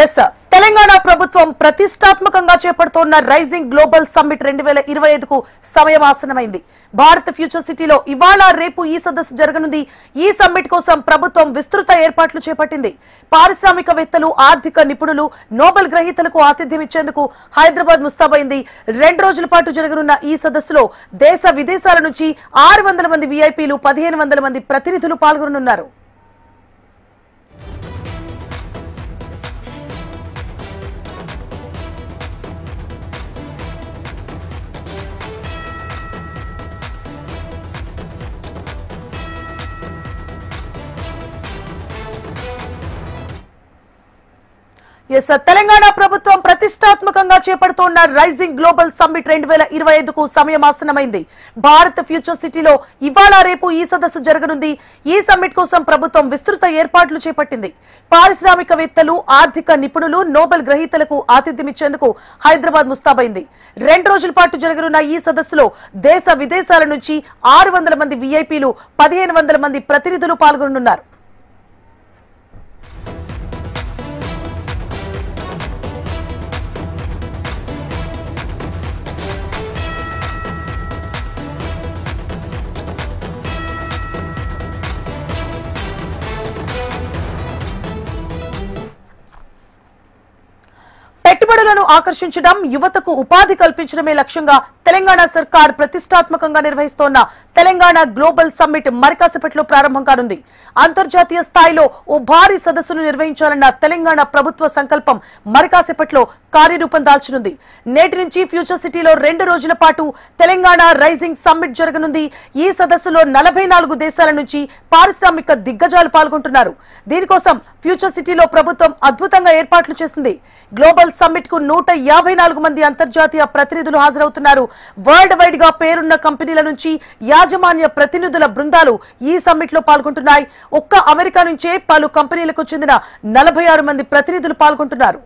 Yes Telangana ప్రభుత్వం ప్రతిష్టాత్మకంగా చేపడుతున్న రైజింగ్ గ్లోబల్ సమ్మిట్ 2025కు సమయం ఆసన్నమైంది. భారత్ ఫ్యూచర్ సిటీలో ఇవాళ రేపు ఈ సదస్సు జరగనుంది. ఈ సమ్మిట్ కోసం ప్రభుత్వం విస్తృత ఏర్పాట్లు చేపట్టింది. పారిశ్రామికవేత్తలు, ఆర్థిక నిపుణులు, నోబెల్ గ్రహీతలకు ఆతిథ్యం ఇచ్చేందుకు హైదరాబాద్ ముస్తాబైంది. 2 రోజుల పాటు జరగనున్న ఈ సదస్సులో దేశ విదేశాల నుంచి 600 మంది విఐపీలు, 1500 మంది ప్రతినిధులు పాల్గొననున్నారు. తెలంగాణ ప్రభుత్వం ప్రతిష్టాత్మకంగా చేపడుతున్న రైజింగ్ గ్లోబల్ సమ్మిట్ 2025కు సమయం ఆసన్నమైంది. భారత్ ఫ్యూచర్ సిటీలో ఇవాళ రేపు ఈ సదస్సు జరగనుంది. ఈ సమ్మిట్ కోసం ప్రభుత్వం విస్తృత ఏర్పాట్లు చేపట్టింది. పారిశ్రామికవేత్తలు, ఆర్థిక నిపుణులు, నోబెల్ గ్రహీతలకు ఆతిథ్యం ఇచ్చేందుకు హైదరాబాద్ ముస్తాబైంది. 2 రోజుల పాటు జరగనున్న ఈ సదస్సులో దేశ విదేశాల నుంచి 600 మంది విఐపీలు, 1500 మంది ప్రతినిధులు పాల్గొననున్నారు. పెట్టుబడులను ఆకర్షించడం, యువతకు ఉపాధి కల్పించడమే లక్ష్యంగా తెలంగాణ సర్కార్ ప్రతిష్టాత్మకంగా నిర్వహిస్తోన్న తెలంగాణ గ్లోబల్ సమ్మిట్ మరికాసేపట్లో ప్రారంభం కానుంది. అంతర్జాతీయ స్థాయిలో ఓ భారీ సదస్సును నిర్వహించాలన్న తెలంగాణ ప్రభుత్వ సంకల్పం మరికాసేపట్లో కార్యరూపం దాల్చనుంది. నేటి నుంచి ఫ్యూచర్ సిటీలో 2 రోజుల పాటు తెలంగాణ రైజింగ్ సమ్మిట్ జరగనుంది. ఈ సదస్సులో 44 దేశాల నుంచి పారిశ్రామిక దిగ్గజాలు పాల్గొంటున్నారు. దీనికోసం ఫ్యూచర్ సిటీలో ప్రభుత్వం అద్భుతంగా ఏర్పాట్లు చేసింది. గ్లోబల్ సమ్మిట్ కు 154 మంది అంతర్జాతీయ ప్రతినిధులు హాజరవుతున్నారు. వరల్డ్ వైడ్ గా పేరున్న కంపెనీల నుంచి యాజమాన్య ప్రతినిధుల బృందాలు ఈ సమ్మిట్ లో పాల్గొంటున్నాయి. ఒక్క అమెరికా నుంచే పలు కంపెనీలకు చెందిన 46 మంది ప్రతినిధులు పాల్గొంటున్నారు.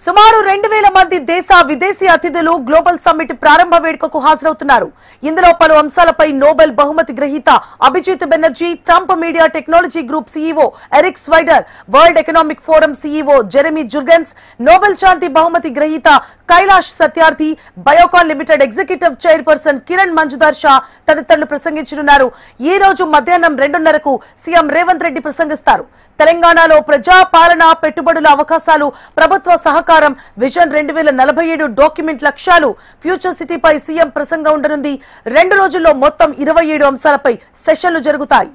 సుమారు 2000 మంది దేశ, విదేశీ అతిథులు గ్లోబల్ సమ్మిట్ ప్రారంభ వేడుకకు హాజరవుతున్నారు. ఇందులో పలు అంశాలపై నోబెల్ బహుమతి గ్రహీత Abhijit Banerjee, Trump media technology group CEO Eric Swider, world economic forum CEO Jeremy Jurgens, Nobel శాంతి బహుమతి గ్రహీత Kailash Satyarthi, Biocon limited executive chairperson Kiran Mazumdar Shaw తదితరులు ప్రసంగించనున్నారు. ఈ రోజు మధ్యాహ్నం 2:30కు సీఎం రేవంత్ రెడ్డి ప్రసంగిస్తారు. తెలంగాణలో ప్రజా పాలన, పెట్టుబడుల అవకాశాలు, ప్రభుత్వ సహకారం, విజన్ 2047 డాక్యుమెంట్ లక్ష్యాలు, ఫ్యూచర్ సిటీపై సీఎం ప్రసంగం ఉండనుంది. 2 రోజుల్లో మొత్తం 27 అంశాలపై సెషన్లు జరుగుతాయి.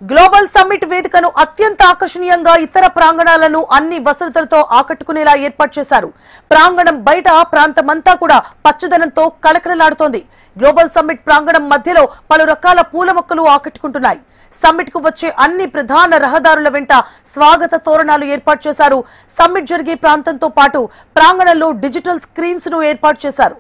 గ్లోబల్ సమ్మిట్ వేదికను అత్యంత ఆకర్షణీయంగా, ఇతర ప్రాంగణాలను అన్ని వసతులతో ఆకట్టుకునేలా ఏర్పాటు చేశారు. ప్రాంగణం బయట ప్రాంతమంతా కూడా పచ్చదనంతో కలకలలాడుతోంది. గ్లోబల్ సమ్మిట్ ప్రాంగణం మధ్యలో పలు రకాల పూల మొక్కలు ఆకట్టుకుంటున్నాయి. సమ్మిట్ కు వచ్చే అన్ని ప్రధాన రహదారుల వెంట స్వాగత తోరణాలు ఏర్పాటు చేశారు. సమ్మిట్ జరిగే ప్రాంతంతో పాటు ప్రాంగణంలో డిజిటల్ స్క్రీన్స్ ను ఏర్పాటు చేశారు.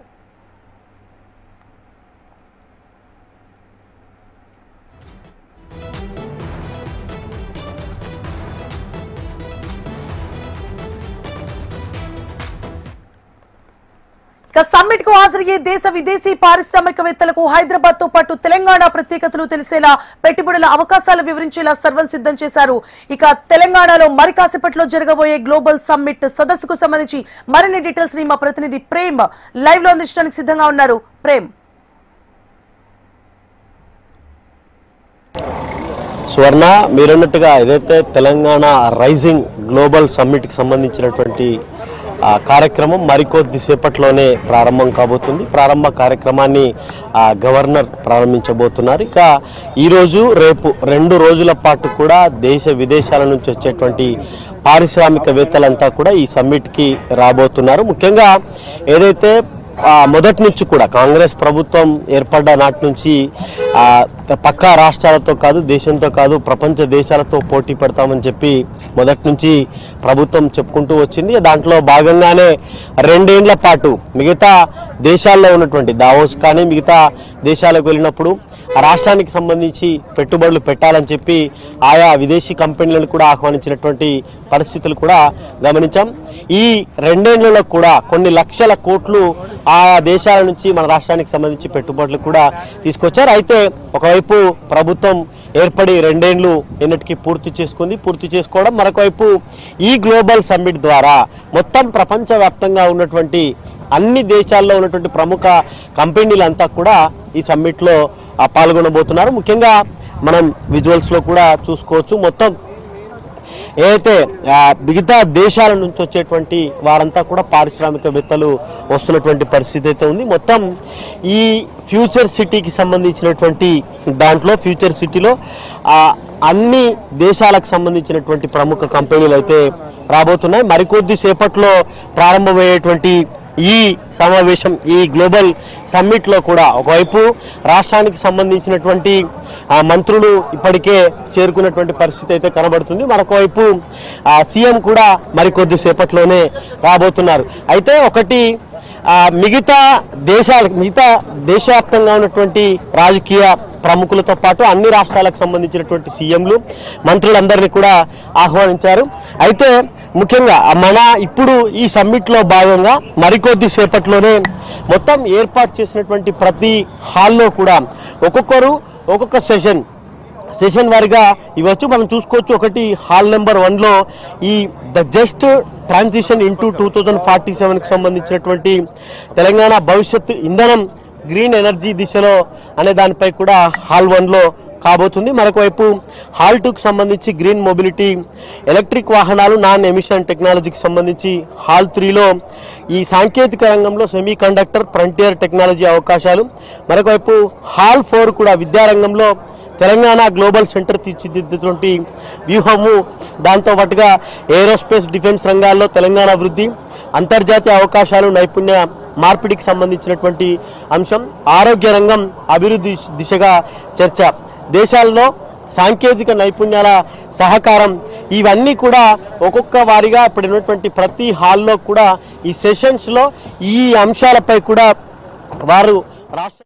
సమ్మిట్ కు హాజరయ్యే దేశ, విదేశీ పారిశ్రామికవేత్తలకు హైదరాబాద్ తో పాటు తెలంగాణ ప్రత్యేకతలు తెలిసేలా, పెట్టుబడుల అవకాశాలు వివరించేలా సర్వం సిద్ధం చేశారు. ఇక తెలంగాణలో మరికాసేపట్లో జరగబోయే గ్లోబల్ సమ్మిట్ సదస్సుకు సంబంధించి మరిన్ని డీటెయిల్స్ ని మా ప్రతినిధి ప్రేమ్ లైవ్ లో అందించడానికి సిద్ధంగా ఉన్నారు. ప్రేమ్. స్వర్ణ, మీరన్నట్టుగా ఏదైతే తెలంగాణ రైజింగ్ గ్లోబల్ సమ్మిట్ కి సంబంధించినటువంటి కార్యక్రమం మరికొద్ది సేపట్లోనే ప్రారంభం కాబోతుంది. ప్రారంభ కార్యక్రమాన్ని గవర్నర్ ప్రారంభించబోతున్నారు. ఇక ఈరోజు, రేపు 2 రోజుల పాటు కూడా దేశ, విదేశాల నుంచి వచ్చేటువంటి పారిశ్రామికవేత్తలంతా కూడా ఈ సమ్మిట్కి రాబోతున్నారు. ముఖ్యంగా ఏదైతే మొదటి నుంచి కూడా కాంగ్రెస్ ప్రభుత్వం ఏర్పడ్డ నాటి నుంచి పక్కా రాష్ట్రాలతో కాదు, దేశంతో కాదు, ప్రపంచ దేశాలతో పోటీ పడతామని చెప్పి మొదటి నుంచి ప్రభుత్వం చెప్పుకుంటూ వచ్చింది. దాంట్లో భాగంగానే 2 ఏళ్ల పాటు మిగతా దేశాల్లో ఉన్నటువంటి దావోస్ కానీ మిగతా దేశాలకు వెళ్ళినప్పుడు ఆ రాష్ట్రానికి సంబంధించి పెట్టుబడులు పెట్టాలని చెప్పి ఆయా విదేశీ కంపెనీలను కూడా ఆహ్వానించినటువంటి పరిస్థితులు కూడా గమనించాం. ఈ 2 ఏళ్లలో కూడా కొన్ని లక్షల కోట్లు ఆయా దేశాల నుంచి మన రాష్ట్రానికి సంబంధించి పెట్టుబడులు కూడా తీసుకొచ్చారు. అయితే ఒకవైపు ప్రభుత్వం ఏర్పడి 2 ఏళ్లు నిన్నటికి పూర్తి చేసుకోవడం, మరొకవైపు ఈ గ్లోబల్ సమ్మిట్ ద్వారా మొత్తం ప్రపంచవ్యాప్తంగా ఉన్నటువంటి అన్ని దేశాల్లో ఉన్నటువంటి ప్రముఖ కంపెనీలంతా కూడా ఈ సమ్మిట్లో పాల్గొనబోతున్నారు. ముఖ్యంగా మనం విజువల్స్లో కూడా చూసుకోవచ్చు. మొత్తం ఏదైతే మిగతా దేశాల నుంచి వచ్చేటువంటి వారంతా కూడా పారిశ్రామికవేత్తలు వస్తున్నటువంటి పరిస్థితి అయితే ఉంది. మొత్తం ఈ ఫ్యూచర్ సిటీకి సంబంధించినటువంటి దాంట్లో ఫ్యూచర్ సిటీలో అన్ని దేశాలకు సంబంధించినటువంటి ప్రముఖ కంపెనీలు అయితే రాబోతున్నాయి. మరికొద్ది సేపట్లో ప్రారంభమయ్యేటువంటి ఈ సమావేశం, ఈ గ్లోబల్ సమ్మిట్లో కూడా ఒకవైపు రాష్ట్రానికి సంబంధించినటువంటి మంత్రులు ఇప్పటికే చేరుకున్నటువంటి పరిస్థితి అయితే కనబడుతుంది. మరొకవైపు సీఎం కూడా మరికొద్ది సేపట్లోనే రాబోతున్నారు. అయితే ఒకటి మిగతా దేశవ్యాప్తంగా ఉన్నటువంటి రాజకీయ ప్రముఖులతో పాటు అన్ని రాష్ట్రాలకు సంబంధించినటువంటి సీఎంలు, మంత్రులందరినీ కూడా ఆహ్వానించారు. అయితే ముఖ్యంగా ఇప్పుడు ఈ సమ్మిట్లో భాగంగా మరికొద్ది సేపట్లోనే మొత్తం ఏర్పాటు చేసినటువంటి ప్రతి హాల్లో కూడా ఒక్కొక్కరు ఒక్కొక్క సెషన్ వారిగా ఇవ్వచ్చు. మనం చూసుకోవచ్చు. ఒకటి హాల్ నెంబర్ 1లో ఈ ద జస్ట్ ట్రాన్సిషన్ ఇంటూ 2047కి సంబంధించినటువంటి తెలంగాణ భవిష్యత్తు ఇంధనం గ్రీన్ ఎనర్జీ దిశలో అనే దానిపై కూడా హాల్ 1లో కాబోతుంది. మరొకవైపు హాల్ 2కి సంబంధించి గ్రీన్ మొబిలిటీ, ఎలక్ట్రిక్ వాహనాలు, నాన్ ఎమిషన్ టెక్నాలజీకి సంబంధించి హాల్ 3లో ఈ సాంకేతిక రంగంలో సెమీ కండక్టర్, ఫ్రంటియర్ టెక్నాలజీ అవకాశాలు, మరొకవైపు హాల్ 4 కూడా విద్యారంగంలో తెలంగాణ గ్లోబల్ సెంటర్ తీర్చిదిద్దేటువంటి వ్యూహము, దాంతోపాటుగా ఏరోస్పేస్, డిఫెన్స్ రంగాల్లో తెలంగాణ అభివృద్ధి, అంతర్జాతీయ అవకాశాలు, నైపుణ్య మార్పిడికి సంబంధించినటువంటి అంశం, ఆరోగ్య రంగం అభివృద్ధి దిశగా చర్చ, దేశాల్లో సాంకేతిక నైపుణ్యాల సహకారం, ఇవన్నీ కూడా ఒక్కొక్క వారిగా ఇప్పుడు ఉన్నటువంటి ప్రతి హాల్లో కూడా ఈ సెషన్స్లో ఈ అంశాలపై కూడా వారు రాష్ట్ర